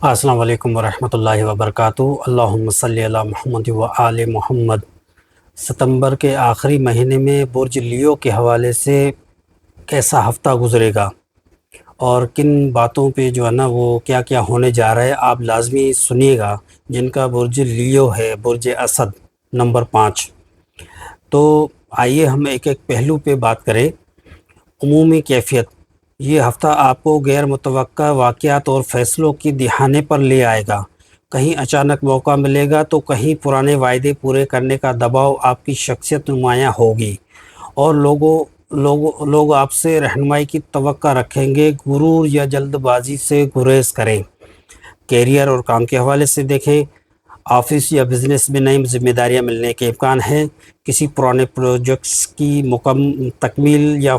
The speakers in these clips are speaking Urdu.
السلام علیکم ورحمۃ اللہ وبرکاتہ۔ اللہم صلی علی محمد و آل محمد۔ ستمبر کے آخری مہینے میں برج لیو کے حوالے سے کیسا ہفتہ گزرے گا اور کن باتوں پہ جو ہے نا وہ کیا کیا ہونے جا رہا ہے، آپ لازمی سنیے گا۔ جن کا برج لیو ہے، برج اسد نمبر 5۔ تو آئیے ہم ایک ایک پہلو پہ بات کریں۔ عمومی کیفیت: یہ ہفتہ آپ کو غیر متوقع واقعات اور فیصلوں کی دہانے پر لے آئے گا۔ کہیں اچانک موقع ملے گا تو کہیں پرانے وعدے پورے کرنے کا دباؤ آپ کی شخصیت نمایاں ہوگی اور لوگ آپ سے رہنمائی کی توقع رکھیں گے۔ غرور یا جلد بازی سے گریز کریں۔ کیریئر اور کام کے حوالے سے دیکھیں۔ آفس یا بزنس میں نئی ذمہ داریاں ملنے کے امکان ہیں۔ کسی پرانے پروجیکٹس کی تکمیل یا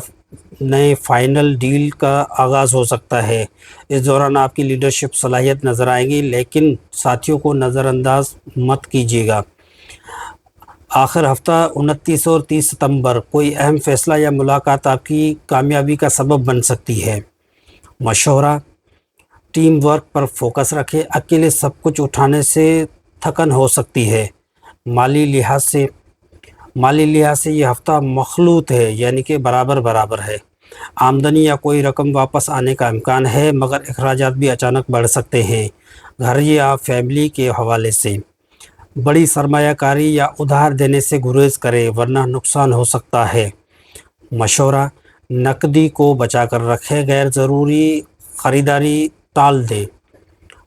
نئے فائنل ڈیل کا آغاز ہو سکتا ہے۔ اس دوران آپ کی لیڈرشپ صلاحیت نظر آئے گی، لیکن ساتھیوں کو نظر انداز مت کیجیے گا۔ آخر ہفتہ 29 اور 30 ستمبر کوئی اہم فیصلہ یا ملاقات آپ کی کامیابی کا سبب بن سکتی ہے۔ مشورہ: ٹیم ورک پر فوکس رکھیں، اکیلے سب کچھ اٹھانے سے تھکن ہو سکتی ہے۔ مالی لحاظ سے یہ ہفتہ مخلوط ہے، یعنی کہ برابر ہے۔ آمدنی یا کوئی رقم واپس آنے کا امکان ہے، مگر اخراجات بھی اچانک بڑھ سکتے ہیں۔ گھر یا فیملی کے حوالے سے بڑی سرمایہ کاری یا ادھار دینے سے گریز کریں، ورنہ نقصان ہو سکتا ہے۔ مشورہ: نقدی کو بچا کر رکھیں، غیر ضروری خریداری ٹال دیں۔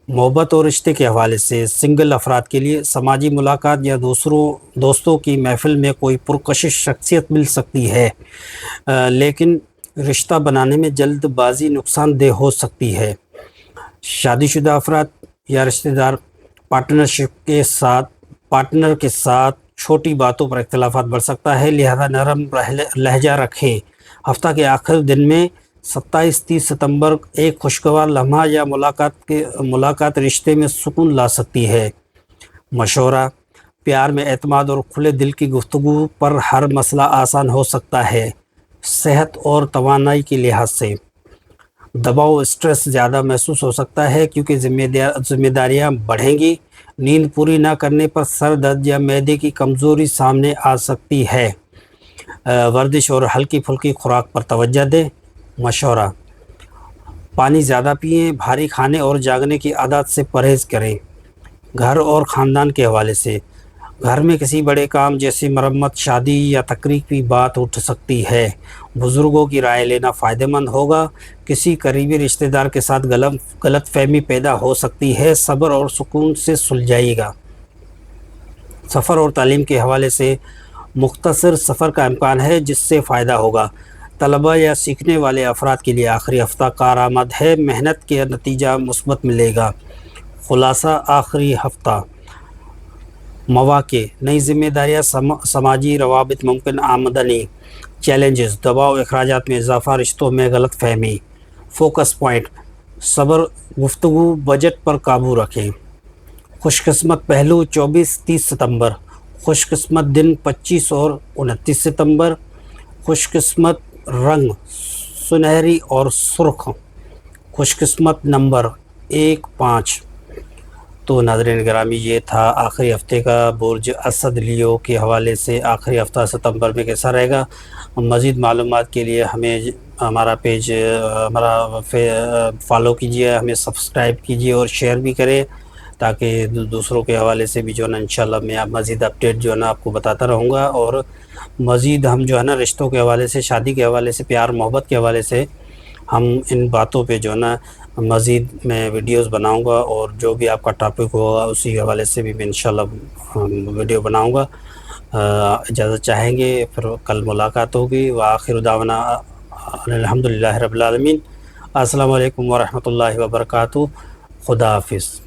محبت اور رشتے کے حوالے سے سنگل افراد کے لیے سماجی ملاقات یا دوستوں کی محفل میں کوئی پرکشش شخصیت مل سکتی ہے، لیکن رشتہ بنانے میں جلد بازی نقصان دہ ہو سکتی ہے۔ شادی شدہ افراد یا رشتہ دار پارٹنر کے ساتھ چھوٹی باتوں پر اختلافات بڑھ سکتا ہے، لہذا نرم لہجہ رکھیں۔ ہفتہ کے آخر دن میں 27-30 ستمبر ایک خوشگوار لمحہ یا ملاقات رشتے میں سکون لا سکتی ہے۔ مشورہ: پیار میں اعتماد اور کھلے دل کی گفتگو پر ہر مسئلہ آسان ہو سکتا ہے۔ صحت اور توانائی کے لحاظ سے دباؤ، اسٹریس زیادہ محسوس ہو سکتا ہے کیونکہ ذمہ داریاں بڑھیں گی۔ نیند پوری نہ کرنے پر سر درد یا معدے کی کمزوری سامنے آ سکتی ہے۔ ورزش اور ہلکی پھلکی خوراک پر توجہ دیں۔ مشورہ: پانی زیادہ پئیں، بھاری کھانے اور جاگنے کی عادات سے پرہیز کریں۔ گھر اور خاندان کے حوالے سے گھر میں کسی بڑے کام جیسے مرمت، شادی یا تقریب کی بات اٹھ سکتی ہے۔ بزرگوں کی رائے لینا فائدہ مند ہوگا۔ کسی قریبی رشتہ دار کے ساتھ غلط فہمی پیدا ہو سکتی ہے، صبر اور سکون سے سلجھائے گا۔ سفر اور تعلیم کے حوالے سے مختصر سفر کا امکان ہے جس سے فائدہ ہوگا۔ طلباء یا سیکھنے والے افراد کے لیے آخری ہفتہ کارآمد ہے، محنت کے نتیجہ مثبت ملے گا۔ خلاصہ: آخری ہفتہ مواقع: نئی ذمہ داریاں، سماجی روابط، ممکن آمدنی، چیلنجز، دباؤ، اخراجات میں اضافہ، رشتوں میں غلط فہمی۔ فوکس پوائنٹ: صبر، گفتگو، بجٹ پر قابو رکھیں۔ خوش قسمت پہلو: 24-30 ستمبر خوش قسمت دن 25 اور 29 ستمبر خوش قسمت رنگ سنہری اور سرخ۔ خوش قسمت نمبر 1-5۔ تو ناظرین گرامی، یہ تھا آخری ہفتے کا برج اسد لیو کے حوالے سے آخری ہفتہ ستمبر میں کیسا رہے گا۔ مزید معلومات کے لیے ہمارا پیج فالو کیجیے، ہمیں سبسکرائب کیجیے اور شیئر بھی کریں تاکہ دوسروں کے حوالے سے بھی جو ہے نا انشاءاللہ میں مزید اپڈیٹ جو ہے نا آپ کو بتاتا رہوں گا۔ اور مزید ہم جو ہے نا رشتوں کے حوالے سے، شادی کے حوالے سے، پیار محبت کے حوالے سے ہم ان باتوں پہ جو ہے نا مزید میں ویڈیوز بناؤں گا، اور جو بھی آپ کا ٹاپک ہوگا اسی حوالے سے بھی میں انشاءاللہ ویڈیو بناؤں گا۔ اجازت چاہیں گے، پھر کل ملاقات ہوگی۔ وآخر دعوانا الحمدللہ رب العالمین۔ السلام علیکم ورحمۃ اللہ وبرکاتہ۔ خدا حافظ۔